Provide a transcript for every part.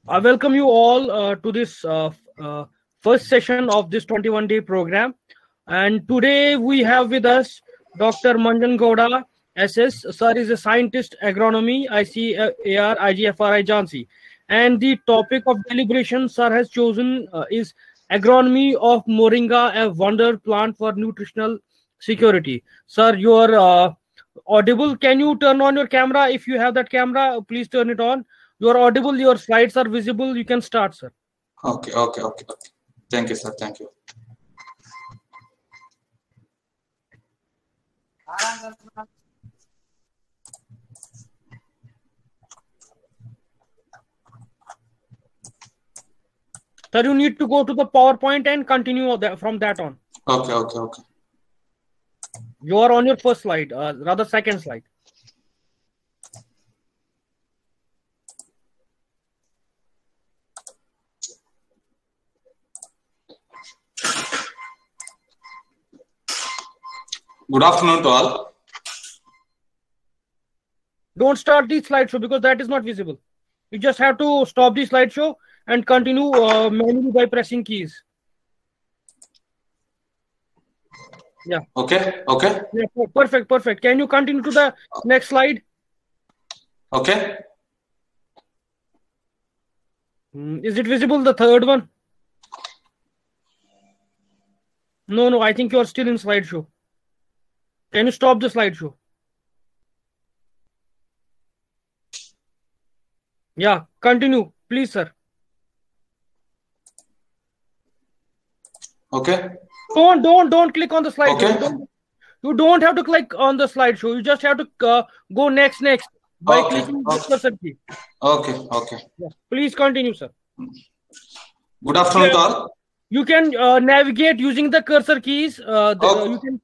I welcome you all to this first session of this 21-day program. And today we have with us Dr. Manjan Gowda, SS. Sir is a scientist, agronomy, ICAR, IGFRI, Jhansi. And the topic of deliberation Sir has chosen is agronomy of Moringa, a wonder plant for nutritional security. Sir, you are audible. Can you turn on your camera? If you have that camera, please turn it on. You are audible. Your slides are visible. You can start, sir. Okay. Thank you, sir. Thank you. Sir, you need to go to the PowerPoint and continue from that on. Okay. You are on your first slide, rather second slide. Good afternoon to all. Don't start the slideshow because that is not visible. You just have to stop the slideshow and continue manually by pressing keys. Yeah. Okay. Yeah, perfect. Can you continue to the next slide? Okay. Is it visible, the third one? No, I think you are still in slideshow. Can you stop the slideshow? Yeah, continue, please, sir. Okay. Don't click on the slideshow. Okay. You don't have to click on the slideshow. You just have to go next by clicking the cursor key. Okay. Yeah. Please continue, sir. Good afternoon to all. You can navigate using the cursor keys. Okay. You can.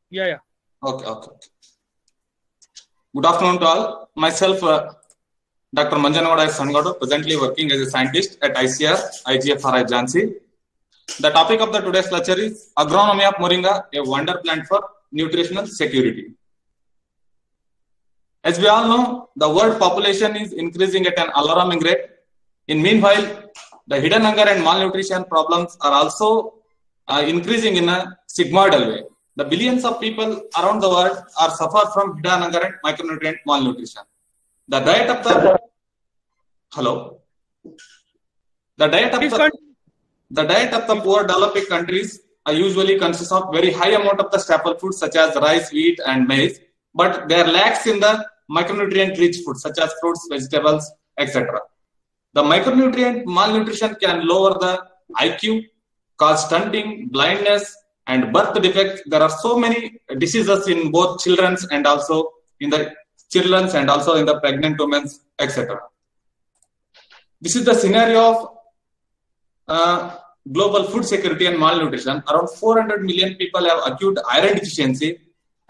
Yeah. Okay. Good afternoon to all. Myself, Dr. Manjan Gowda, presently working as a scientist at ICAR, IGFRI, Jhansi. The topic of the today's lecture is agronomy of Moringa, a wonder plant for nutritional security. As we all know, the world population is increasing at an alarming rate. In meanwhile, the hidden hunger and malnutrition problems are also increasing in a sigmoidal way. The billions of people around the world are suffer from hidden hunger and micronutrient malnutrition. The diet of the poor developing countries usually consists of very high amount of the staple foods such as rice, wheat, and maize, but there lacks in the micronutrient-rich foods such as fruits, vegetables, etc. The micronutrient malnutrition can lower the IQ, cause stunting, blindness, and birth defects. There are so many diseases in both children and also in the pregnant women, etc. This is the scenario of global food security and malnutrition. Around 400 million people have acute iron deficiency,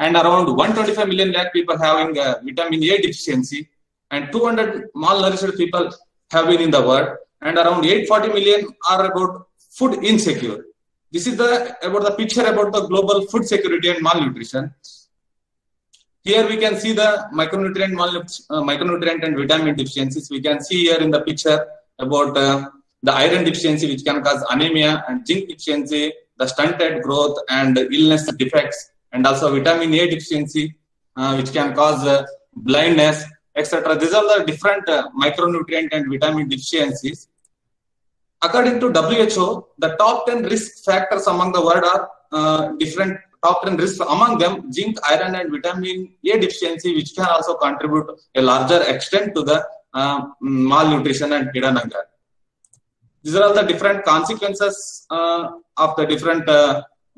and around 125 million lakh people having vitamin A deficiency, and 200 malnourished people have been in the world, and around 840 million are about food insecure. This is about the picture about the global food security and malnutrition. Here we can see the micronutrient and vitamin deficiencies. We can see here in the picture about the iron deficiency, which can cause anemia, and zinc deficiency, the stunted growth and illness defects, and also vitamin A deficiency, which can cause blindness, etc. These are the different micronutrient and vitamin deficiencies. According to WHO, the top 10 risk factors among the world are different. Top 10 risks, among them zinc, iron, and vitamin A deficiency, which can also contribute a larger extent to the malnutrition and hidden hunger. These are all the different consequences of the different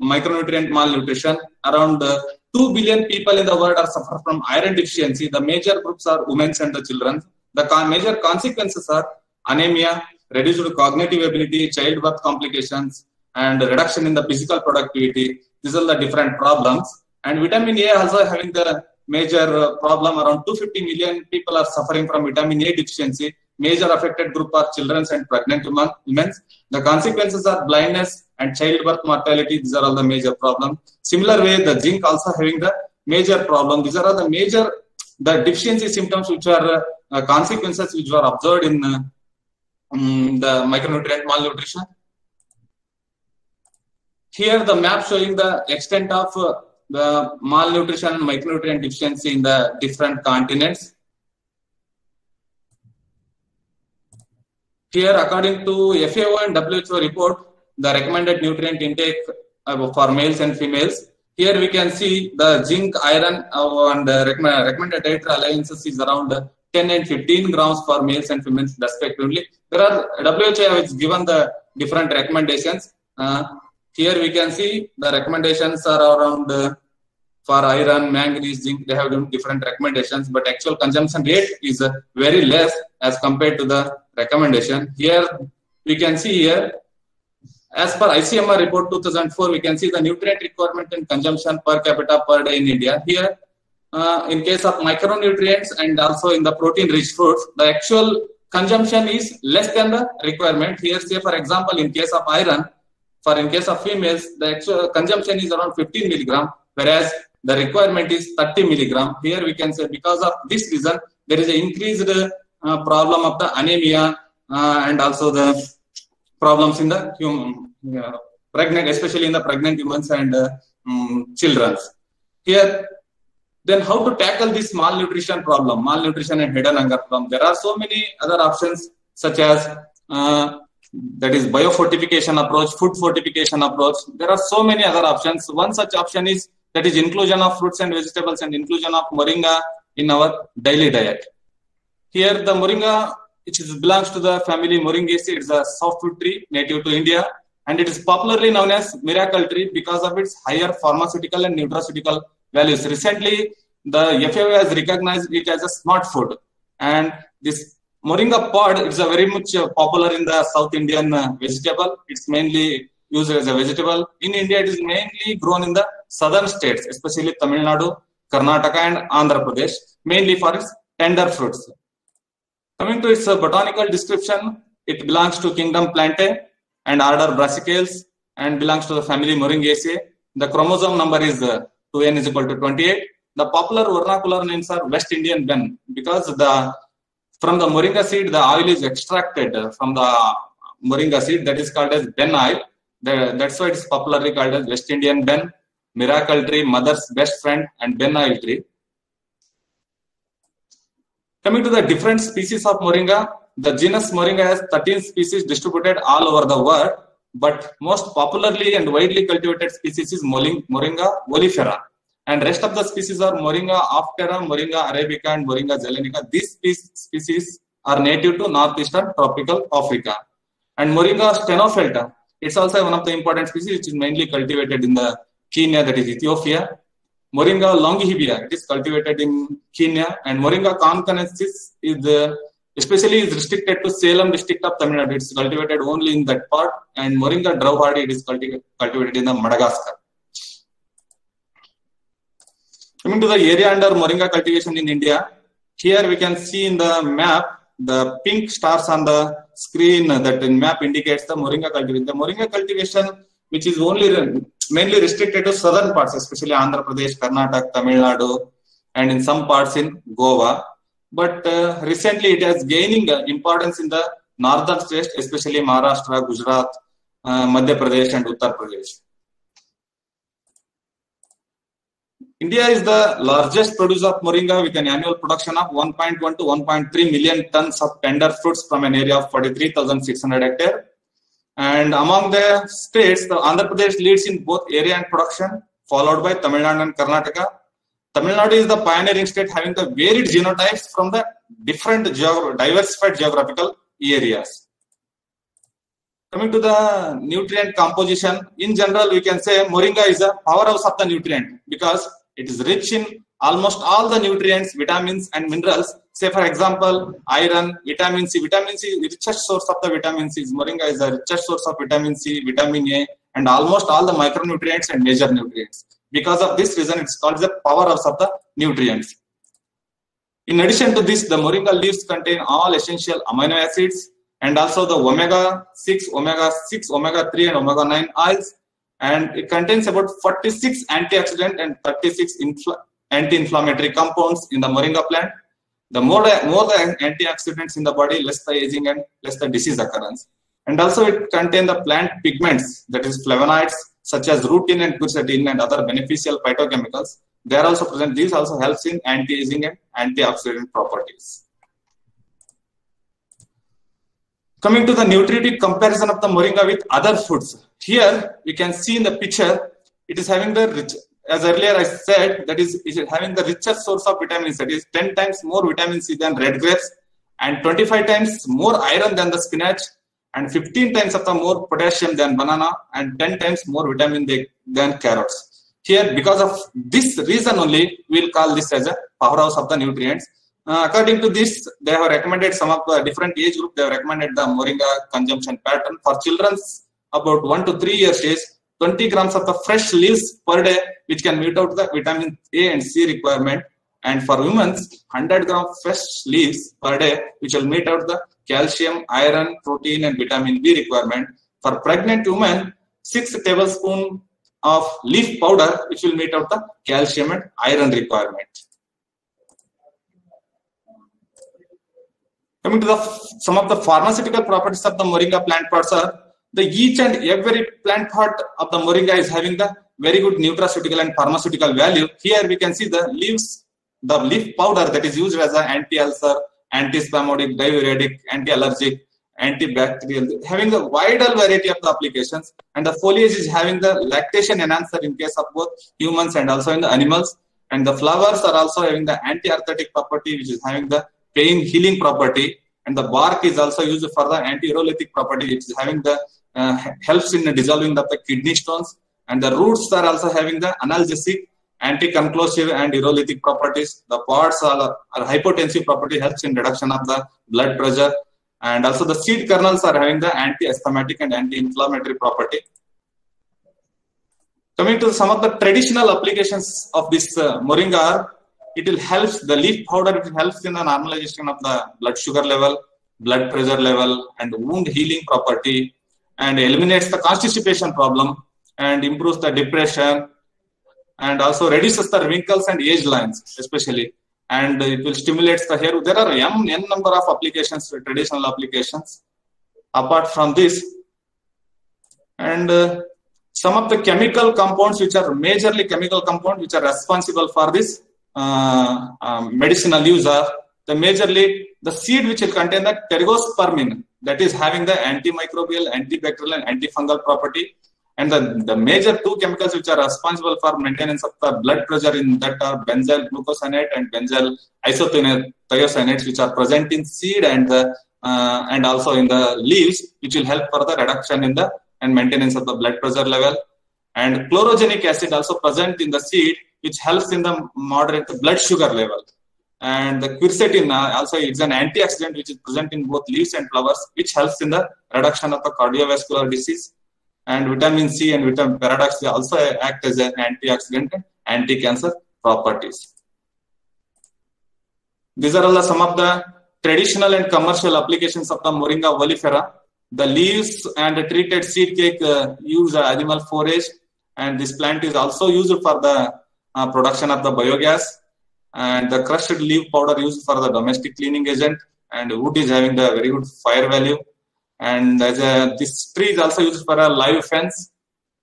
micronutrient malnutrition. Around 2 billion people in the world are suffer from iron deficiency. The major groups are women and the children. The major consequences are anemia, reduced cognitive ability, childbirth complications, and reduction in the physical productivity. These are the different problems. And vitamin A also having the major problem. Around 250 million people are suffering from vitamin A deficiency. Major affected group are children and pregnant women. The consequences are blindness and childbirth mortality. These are all the major problems. Similar way, the zinc also having the major problem. These are all the deficiency symptoms which are consequences which were observed in the micronutrient malnutrition. Here the map showing the extent of the malnutrition and micronutrient deficiency in the different continents. Here, according to FAO and WHO report, the recommended nutrient intake for males and females. Here we can see the zinc, iron, and recommended dietary allowances is around 10 and 15 grams for males and females respectively. There are WHO has given the different recommendations. Here we can see the recommendations are around for iron, manganese, zinc. They have different recommendations, but actual consumption rate is very less as compared to the recommendation. Here we can see here, as per ICMR report 2004, we can see the nutrient requirement and consumption per capita per day in India. Here, in case of micronutrients and also in the protein-rich foods, the actual consumption is less than the requirement. Here, say for example, in case of iron, in case of females, the actual consumption is around 15 milligram, whereas the requirement is 30 milligram. Here we can say because of this reason, there is an increased problem of the anemia and also the problems in the human pregnant, especially in the pregnant women and children. Here, then how to tackle this malnutrition problem, malnutrition and hidden hunger problem? There are so many other options such as that is biofortification approach, food fortification approach. There are so many other options. One such option is that is inclusion of fruits and vegetables and inclusion of moringa in our daily diet. Here the moringa, which belongs to the family Moringaceae, it's a softwood tree native to India, and it is popularly known as miracle tree because of its higher pharmaceutical and nutraceutical values. Recently, the FAO has recognized it as a smart food, and this moringa pod is a very much popular in the South Indian vegetable. It's mainly used as a vegetable. In India, it is mainly grown in the southern states, especially Tamil Nadu, Karnataka, and Andhra Pradesh, mainly for its tender fruits. Coming to its botanical description, it belongs to kingdom Plantae and order Brassicales and belongs to the family Moringaceae. The chromosome number is 2n is equal to 28. The popular vernacular names are West Indian Ben because from the moringa seed, the oil is extracted from the moringa seed, that is called as Ben oil. That's why it's popularly called as West Indian Ben, miracle tree, mother's best friend, and Ben oil tree. Coming to the different species of moringa, the genus Moringa has 13 species distributed all over the world, but most popularly and widely cultivated species is Moringa oleifera. And rest of the species are Moringa aphthera, Moringa arabica, and Moringa zelenica. These species are native to northeastern tropical Africa. And Moringa stenofelta, it's also one of the important species which is mainly cultivated in the Kenya, that is Ethiopia. Moringa longihibia, it is cultivated in Kenya. And Moringa concatensis is especially is restricted to Salem district of Tamil Nadu. It's cultivated only in that part. And Moringa drauhardi, it is cultivated in the Madagascar. Coming to the area under moringa cultivation in India, here we can see in the map, the pink stars on the screen that in map indicates the moringa cultivation. The moringa cultivation, which is only mainly restricted to southern parts, especially Andhra Pradesh, Karnataka, Tamil Nadu, and in some parts in Goa. But recently it has gaining importance in the northern states, especially Maharashtra, Gujarat, Madhya Pradesh, and Uttar Pradesh. India is the largest producer of moringa with an annual production of 1.1 to 1.3 million tons of tender fruits from an area of 43,600 hectares. And among the states, the Andhra Pradesh leads in both area and production, followed by Tamil Nadu and Karnataka. Tamil Nadu is the pioneering state having the varied genotypes from the different diversified geographical areas. Coming to the nutrient composition, in general, we can say moringa is a powerhouse of the nutrient because it is rich in almost all the nutrients, vitamins, and minerals. Say, for example, iron, vitamin C. Vitamin C is the richest source of the vitamin C. Moringa is the richest source of vitamin C, vitamin A, and almost all the micronutrients and major nutrients. Because of this reason, it's called the powerhouse of the nutrients. In addition to this, the moringa leaves contain all essential amino acids and also the omega-6, omega-3, and omega-9 oils. And it contains about 46 antioxidant and 36 anti-inflammatory compounds in the moringa plant. The more the antioxidants in the body, less the aging and less the disease occurrence. And also it contains the plant pigments, that is flavonoids, such as rutin and quercetin and other beneficial phytochemicals. They are also present. These also helps in anti-aging and antioxidant properties. Coming to the nutritive comparison of the moringa with other foods. Here we can see in the picture, it is having the rich, as earlier I said, that is having the richest source of vitamin C. That is 10 times more vitamin C than red grapes, and 25 times more iron than the spinach, and 15 times of the more potassium than banana, and 10 times more vitamin D than carrots. Here, because of this reason only, we'll call this as a powerhouse of the nutrients. According to this, they have recommended some of the different age group. They have recommended the moringa consumption pattern for children about 1 to 3 years age. 20 grams of the fresh leaves per day, which can meet out the vitamin A and C requirement. And for women, 100 grams fresh leaves per day, which will meet out the calcium, iron, protein, and vitamin B requirement. For pregnant women, 6 tablespoons of leaf powder, which will meet out the calcium and iron requirement. Coming to some of the pharmaceutical properties of the moringa plant pods are, the each and every plant part of the moringa is having the very good nutraceutical and pharmaceutical value. Here we can see the leaves, the leaf powder that is used as an anti-ulcer, anti-spasmodic, diuretic, anti-allergic, antibacterial, having a wide variety of the applications. And the foliage is having the lactation enhancer in case of both humans and also in the animals. And the flowers are also having the anti-arthritic property, which is having the pain healing property. And the bark is also used for the anti-urolytic property, which is having the helps in dissolving the kidney stones. And the roots are also having the analgesic, anti-convulsive and urolytic properties. The pods are hypotensive property, helps in reduction of the blood pressure. And also the seed kernels are having the anti-asthmatic and anti-inflammatory property. Coming to some of the traditional applications of this moringa, it will help the leaf powder, it helps in the normalization of the blood sugar level, blood pressure level, and wound healing property, and eliminates the constipation problem, and improves the depression, and also reduces the wrinkles and age lines, especially. And it will stimulate the hair. There are n number of applications, traditional applications, apart from this. And some of the chemical compounds, which are majorly chemical compounds, which are responsible for this medicinal use are the majorly the seed, which will contain the pterospermine, that is having the antimicrobial, antibacterial, and antifungal property. And the major two chemicals which are responsible for maintenance of the blood pressure in that are benzyl glucosinate and benzyl isothiocyanates, which are present in seed and also in the leaves, which will help for the reduction in the and maintenance of the blood pressure level. And chlorogenic acid also present in the seed, which helps in the moderate blood sugar level. And the quercetin also is an antioxidant which is present in both leaves and flowers, which helps in the reduction of the cardiovascular disease. And vitamin C and vitamin paradox also act as an antioxidant and anti-cancer properties. These are all some of the traditional and commercial applications of the Moringa oleifera. The leaves and the treated seed cake use animal forage, and this plant is also used for the production of the biogas, and the crushed leaf powder used for the domestic cleaning agent, and wood is having the very good fire value. And this tree is also used for a live fence,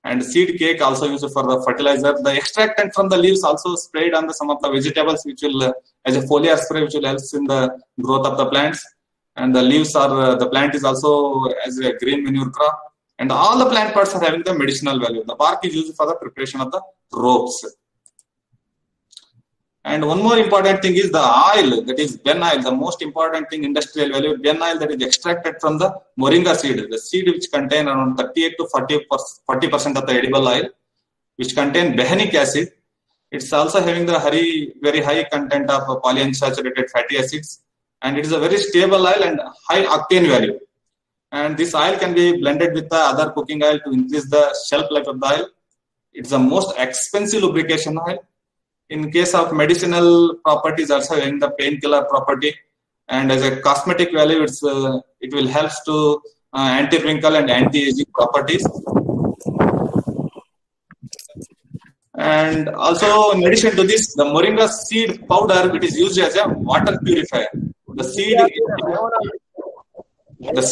and seed cake also used for the fertilizer. The extractant from the leaves also sprayed on some of the vegetables, which will as a foliar spray, which will help in the growth of the plants. And the leaves are the plant is also as a green manure crop. And all the plant parts are having the medicinal value. The bark is used for the preparation of the ropes. And one more important thing is the oil, that is ben oil, the most important thing, industrial value, ben oil that is extracted from the moringa seed, the seed which contain around 38 to 40% of the edible oil, which contain behenic acid. It's also having the very high content of polyunsaturated fatty acids, and it is a very stable oil and high octane value. And this oil can be blended with the other cooking oil to increase the shelf life of the oil. It's the most expensive lubrication oil. In case of medicinal properties, also having the painkiller property, and as a cosmetic value, it will help to anti-wrinkle and anti-aging properties. And also, in addition to this, the moringa seed powder, it is used as a water purifier. The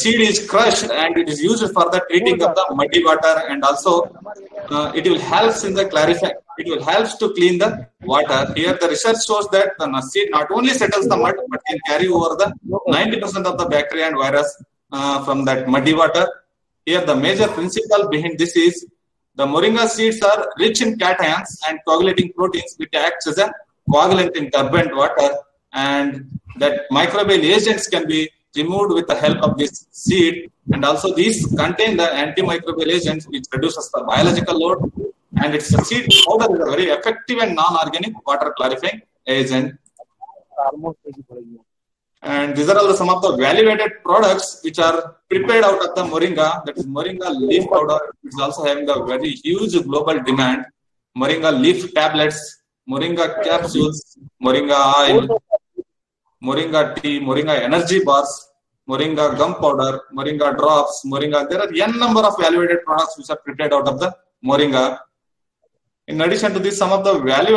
seed is crushed and it is used for the treating of the muddy water, and also it will helps in the clarify. It will helps to clean the water. Here, the research shows that the seed not only settles the mud but can carry over the 90% of the bacteria and virus from that muddy water. Here, the major principle behind this is the moringa seeds are rich in cations and coagulating proteins, which acts as a coagulant in turbulent water, and that microbial agents can be removed with the help of this seed, and also these contain the antimicrobial agents which reduces the biological load, and its seed powder is a very effective and non-organic water clarifying agent. And these are also some of the value-added products which are prepared out of the moringa. That is moringa leaf powder, which is also having a very huge global demand. Moringa leaf tablets, moringa capsules, moringa oil, moringa tea, moringa energy bars, moringa gum powder, moringa drops, moringa. There are n number of value-added products which are prepared out of the moringa. In addition to this, some of the value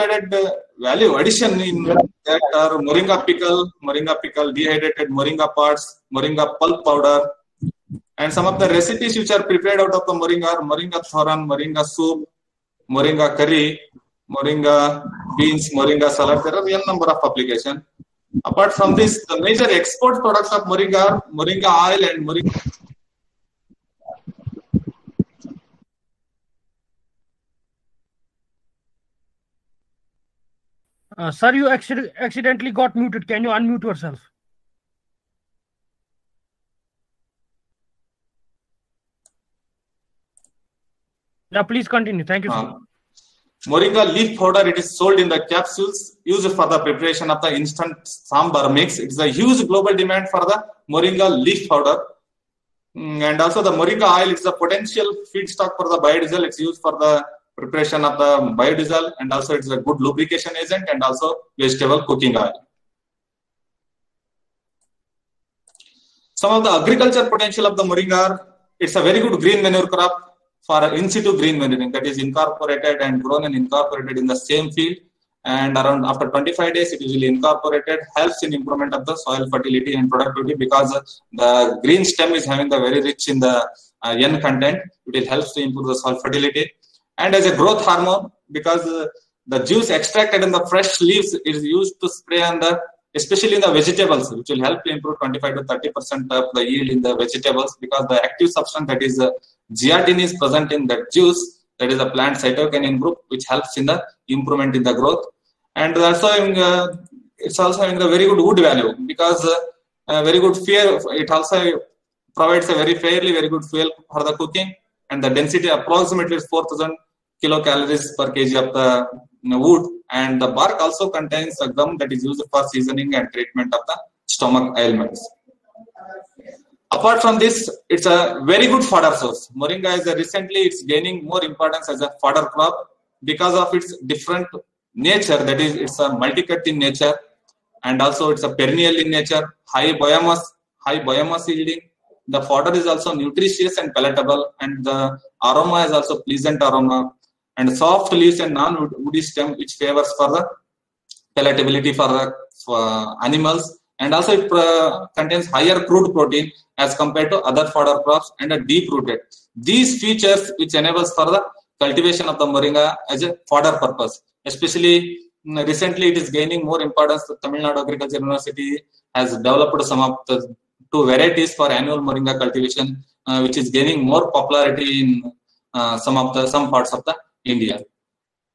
addition in that are moringa pickle, dehydrated moringa pods, moringa pulp powder, and some of the recipes which are prepared out of the moringa are moringa thoran, moringa soup, moringa curry, moringa beans, moringa salad. There are n number of applications. Apart from this, the major export products of moringa are moringa oil and moringa. Sir, you accidentally got muted. Can you unmute yourself? Yeah, please continue. Thank you, sir. Moringa leaf powder, it is sold in the capsules used for the preparation of the instant sambar mix. It is a huge global demand for the moringa leaf powder. And also the moringa oil is a potential feedstock for the biodiesel. It's used for the preparation of the biodiesel, and also it's a good lubrication agent and also vegetable cooking oil. Some of the agriculture potential of the moringa, it's a very good green manure crop for in situ green manuring, that is incorporated and grown and incorporated in the same field, and around after 25 days it usually incorporated, helps in improvement of the soil fertility and productivity, because the green stem is having the very rich in the N content. It will help to improve the soil fertility. And as a growth hormone, because the juice extracted in the fresh leaves is used to spray on the, especially in the vegetables, which will help to improve 25 to 30% of the yield in the vegetables, because the active substance, that is zeatin, is present in that juice, that is a plant cytokinin group, which helps in the improvement in the growth. And also it's also having a very good wood value, because very good fuel. It also provides a very good fuel for the cooking, and the density approximately is 4,000 kilocalories per kg of the wood, and the bark also contains a gum that is used for seasoning and treatment of the stomach ailments. Apart from this, it's a very good fodder source. Moringa is recently it's gaining more importance as a fodder crop because of its different nature. That is, it's a multi-cut in nature, and also it's a perennial in nature, high biomass yielding. The fodder is also nutritious and palatable, and the aroma is also pleasant aroma, and soft leaves and non-woody stem, which favors for the palatability for the animals, and also it contains higher crude protein as compared to other fodder crops, and a deep rooted. These features which enables for the cultivation of the moringa as a fodder purpose. Especially recently, it is gaining more importance. The Tamil Nadu Agriculture University has developed some of the 2 varieties for annual moringa cultivation, which is gaining more popularity in some parts of the India.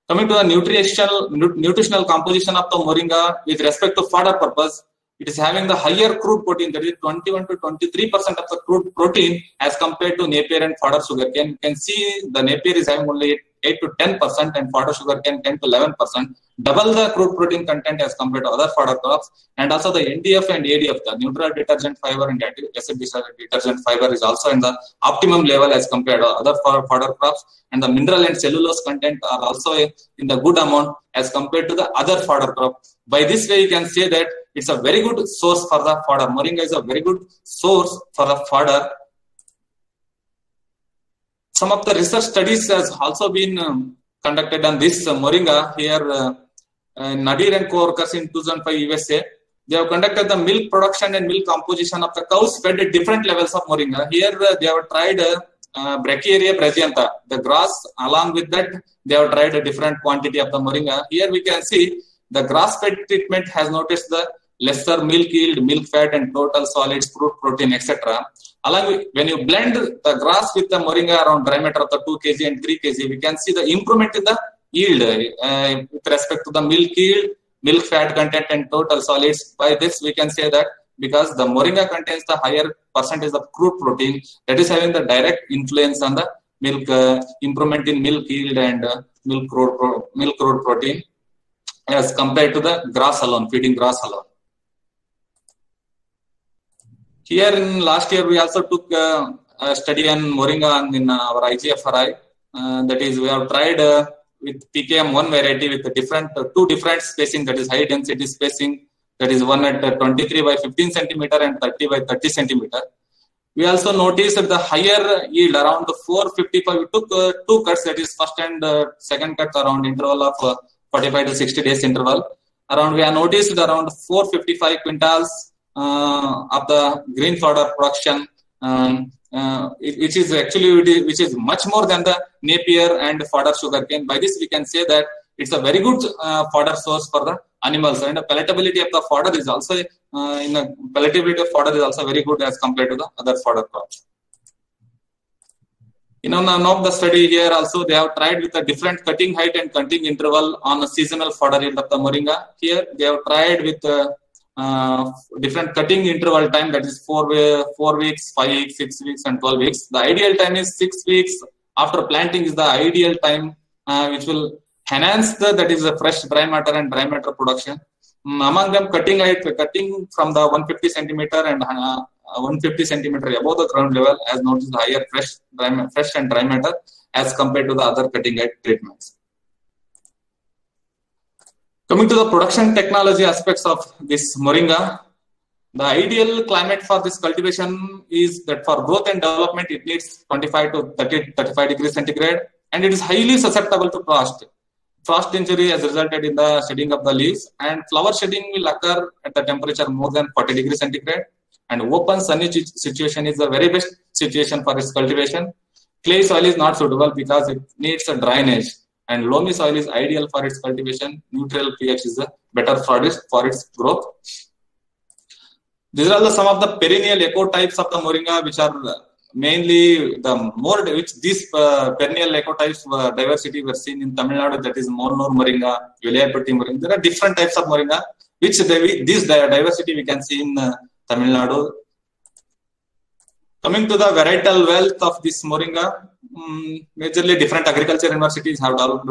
Coming to the nutritional composition of the moringa with respect to fodder purpose, it is having the higher crude protein, that is 21 to 23% of the crude protein as compared to Napier and fodder sugarcane. You can see the Napier is having only 8 to 10% and fodder sugarcane 10 to 11%, double the crude protein content as compared to other fodder crops. And also the NDF and ADF, the neutral detergent fiber and acid detergent fiber, is also in the optimum level as compared to other fodder crops. And the mineral and cellulose content are also in the good amount as compared to the other fodder crop. By this way, you can say that it's a very good source for the fodder. Moringa is a very good source for the fodder. Some of the research studies has also been conducted on this moringa here. Nadir and co-workers in 2005 USA. They have conducted the milk production and milk composition of the cows fed at different levels of moringa. Here they have tried Brachiaria brachiantha, the grass. Along with that, they have tried a different quantity of the moringa. Here we can see the grass-fed treatment has noticed the lesser milk yield, milk fat, and total solids, fruit protein, etc. Along with, when you blend the grass with the moringa around dry matter of the 2 kg and 3 kg, we can see the improvement in the yield with respect to the milk yield, milk fat content, and total solids. By this, we can say that because the moringa contains the higher percentage of crude protein, that is having the direct influence on the milk improvement in milk yield and milk crude protein as compared to the grass alone, feeding grass alone. Here in last year, we also took a study on moringa in our IGFRI. That is, we have tried with PKM1 variety with the different 2 different spacing, that is high density spacing, that is one at 23 by 15 centimeter and 30 by 30 centimeter. We also noticed that the higher yield around the 455. We took 2 cuts, that is first and second cut around interval of 45 to 60 days interval. Around we have noticed around 455 quintals of the green fodder production, which is actually much more than the Napier and fodder sugarcane. By this we can say that it's a very good fodder source for the animals, and the palatability of the fodder is also very good as compared to the other fodder crops. Now of the study here also they have tried with a different cutting height and cutting interval on a seasonal fodder yield of the moringa. Here they have tried with different cutting interval time, that is 4 weeks, 5 weeks, 6 weeks, and 12 weeks. The ideal time is 6 weeks after planting is the ideal time, which will enhance the fresh dry matter and dry matter production. Among them, cutting height, cutting from the 150 centimeter and 150 centimeter above the ground level, as noticed higher fresh and dry matter as compared to the other cutting height treatments. Coming to the production technology aspects of this moringa, the ideal climate for this cultivation is that for growth and development, it needs 25 to 35 degrees centigrade, and it is highly susceptible to frost. Frost injury has resulted in the shedding of the leaves, and flower shedding will occur at the temperature more than 40 degrees centigrade. And open sunny situation is the very best situation for its cultivation. Clay soil is not suitable because it needs a drainage, and loamy soil is ideal for its cultivation. Neutral pH is better for its growth. These are some of the perennial ecotypes of the moringa, which are mainly these perennial ecotypes diversity we are seen in Tamil Nadu, that is Mornur moringa, Vilayapatti moringa. There are different types of moringa, which this diversity we can see in Tamil Nadu. Coming to the varietal wealth of this moringa, majorly different agriculture universities have developed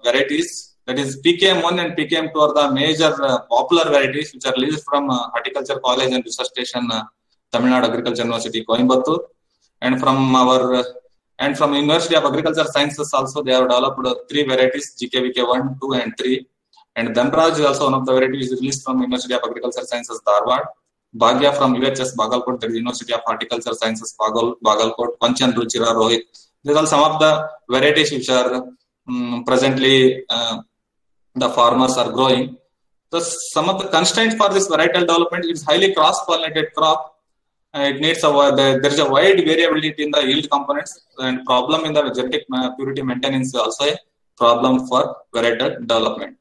varieties. That is PKM1 and PKM2 are the major popular varieties which are released from Horticulture College and Research Station, Tamil Nadu Agriculture University, Coimbatore. And from University of Agriculture Sciences also they have developed 3 varieties, GKVK 1, 2 and 3. And Dhanraj is also one of the varieties released from University of Agriculture Sciences, Dharwad. Bhagya from UHS Bagalkot, that is University of Horticulture Sciences, Bagalkot. Panchan Ruchira Rohit. These are some of the varieties which are presently the farmers are growing. So some of the constraints for this varietal development is highly cross-pollinated crop. It needs there is a wide variability in the yield components, and problem in the genetic purity maintenance is also a problem for varietal development.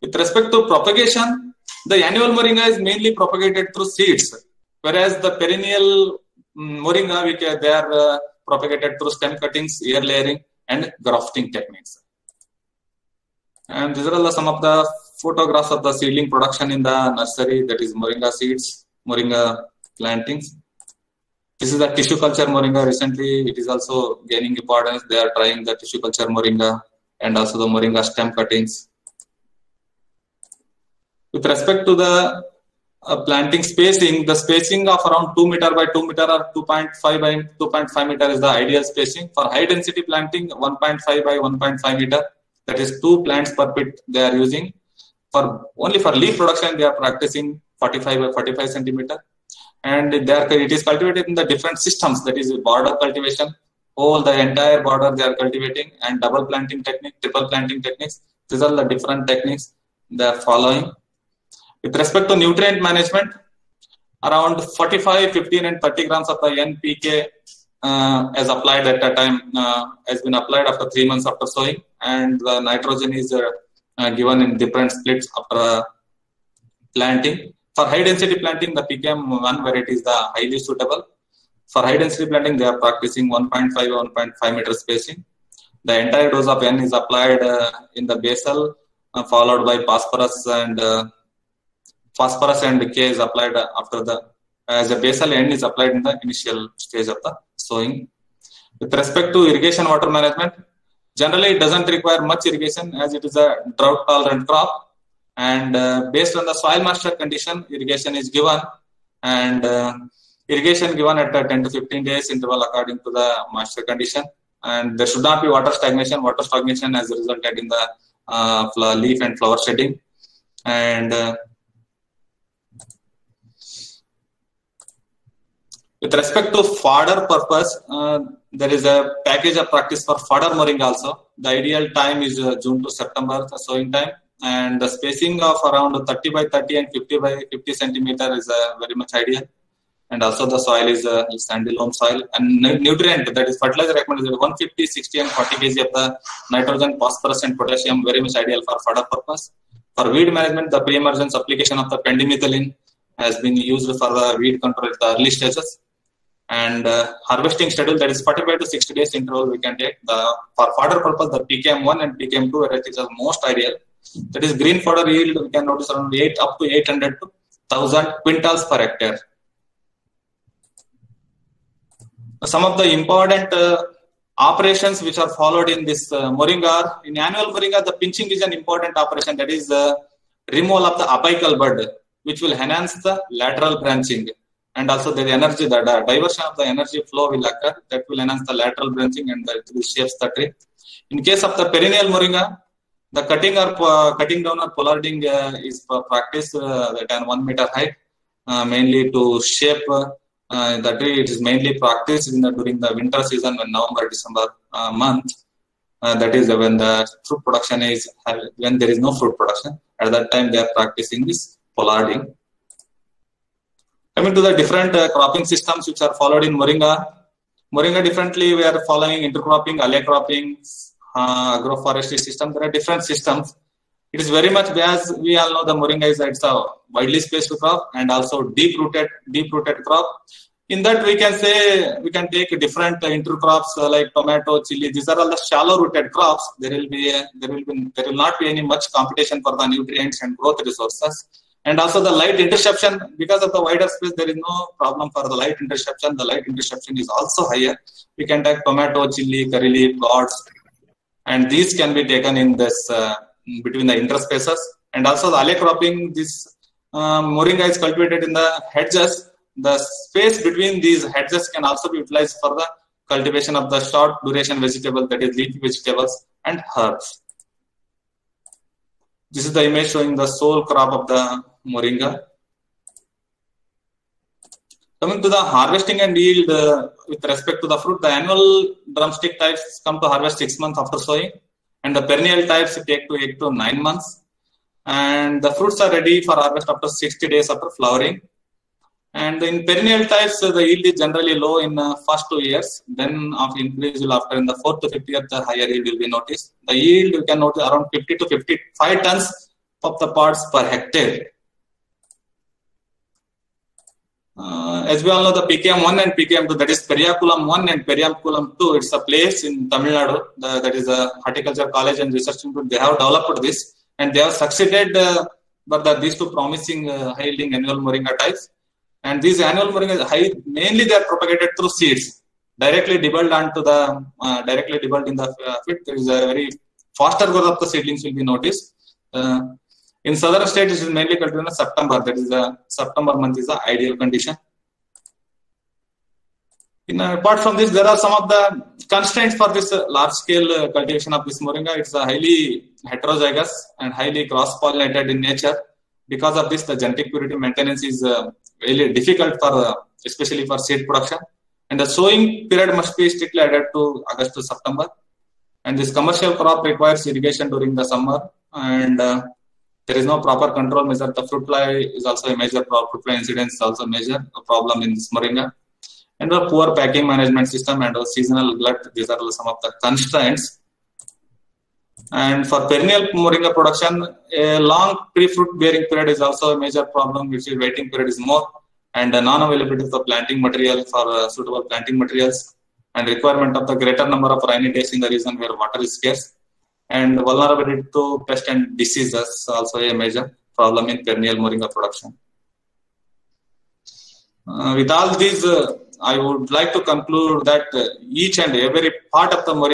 With respect to propagation, the annual moringa is mainly propagated through seeds, whereas the perennial moringa they are propagated through stem cuttings, ear layering, and grafting techniques. And these are some of the photographs of the seedling production in the nursery, that is moringa seeds, moringa plantings. This is the tissue culture moringa. Recently, it is also gaining importance. They are trying the tissue culture moringa and also the moringa stem cuttings. With respect to the planting spacing, the spacing of around 2 meter by 2 meter or 2.5 by 2.5 meter is the ideal spacing. For high density planting, 1.5 by 1.5 meter. That is 2 plants per pit they are using. Only for leaf production, they are practicing 45 by 45 centimeter. And it is cultivated in the different systems, that is border cultivation, whole the entire border they are cultivating, and double planting technique, triple planting techniques. These are the different techniques they are following. With respect to nutrient management, around 45, 15 and 30 grams of the NPK as applied at a time has been applied after 3 months after sowing, and the nitrogen is given in different splits after planting. For high density planting, the PKM1 variety is the highly suitable. For high density planting, they are practicing 1.5 1.5 meter spacing. The entire dose of N is applied in the basal, followed by phosphorus and K is applied after the, as a basal, N is applied in the initial stage of the sowing. With respect to irrigation water management, generally it doesn't require much irrigation as it is a drought tolerant crop, and based on the soil moisture condition, irrigation is given, and irrigation given at a 10 to 15 days interval according to the moisture condition, and there should not be water stagnation. Water stagnation has resulted in the leaf and flower shedding. And with respect to fodder purpose, there is a package of practice for fodder moringa also. The ideal time is June to September, the sowing time, and the spacing of around 30 by 30 and 50 by 50 centimeter is very much ideal. And also the soil is sandy loam soil, and nutrient, that is fertilizer recommended is 150, 60 and 40 kg of the nitrogen, phosphorus and potassium, very much ideal for fodder purpose. For weed management, the pre-emergence application of the pendimethalin has been used for the weed control at the early stages. And harvesting schedule, that is 45 to 60 days interval we can take. For fodder purpose, the PKM1 and PKM2 varieties are most ideal. That is green fodder yield, we can notice around 8 up to 800 to 1000 quintals per hectare. Some of the important operations which are followed in this moringa, in annual moringa, the pinching is an important operation, that is removal of the apical bud, which will enhance the lateral branching, and also the energy, the diversion of the energy flow will occur, that will enhance the lateral branching and that will shapes the tree. In case of the perennial moringa, the cutting down or pollarding is practiced at 1 meter height, mainly to shape the tree. It is mainly practiced during the winter season, when November, December month. That is when the fruit production is, when there is no fruit production. At that time, they are practicing this pollarding. Coming to the different cropping systems which are followed in moringa. Moringa differently, we are following intercropping, alley cropping, agroforestry system. There are different systems. It is very much, as we all know, the moringa is a widely spaced crop and also deep rooted crop. In that, we can say we can take different intercrops like tomato, chili. These are all the shallow rooted crops. There will not be any much competition for the nutrients and growth resources. And also the light interception, because of the wider space, there is no problem for the light interception. The light interception is also higher. We can take tomato, chili, curry leaf, gourds, and these can be taken in this between the interspaces. And also the alley cropping, this moringa is cultivated in the hedges. The space between these hedges can also be utilized for the cultivation of the short duration vegetables, that is leafy vegetables and herbs. This is the image showing the sole crop of the moringa. Coming to the harvesting and yield with respect to the fruit, the annual drumstick types come to harvest 6 months after sowing, and the perennial types take to 8 to 9 months. And the fruits are ready for harvest after 60 days after flowering. And in perennial types, the yield is generally low in first 2 years. Then of increase will after in the 4th to 5th year, the higher yield will be noticed. The yield you can notice around 50 to 55 tons of the pods per hectare. As we all know, the PKM1 and PKM2, that is Periyakulam 1 and Periyakulam 2, it's a place in Tamil Nadu, that is a horticulture college and research institute. They have developed this, and they have succeeded these two promising high-yielding annual moringa types. And these annual moringa, mainly they are propagated through seeds, directly debulked in the field. There is a very faster growth of the seedlings will be noticed. In southern states, it is mainly cultivated in September. That is the September month is the ideal condition. Apart from this, there are some of the constraints for this large-scale cultivation of this moringa. It's highly heterozygous and highly cross-pollinated in nature. Because of this, the genetic purity maintenance is really difficult for, especially for seed production. And the sowing period must be strictly adhered to August to September. And this commercial crop requires irrigation during the summer, and there is no proper control measure. The fruit fly is also a major problem. Fruit fly incidence is also a major problem in this moringa. And the poor packing management system and seasonal glut, these are some of the constraints. And for perennial moringa production, a long pre-fruit bearing period is also a major problem, which is waiting period is more, and the non-availability of the planting material for suitable planting materials, and requirement of the greater number of rainy days in the region where water is scarce, and vulnerability to pest and diseases also a major problem in perennial moringa production. With all these, I would like to conclude that each and every part of the moringa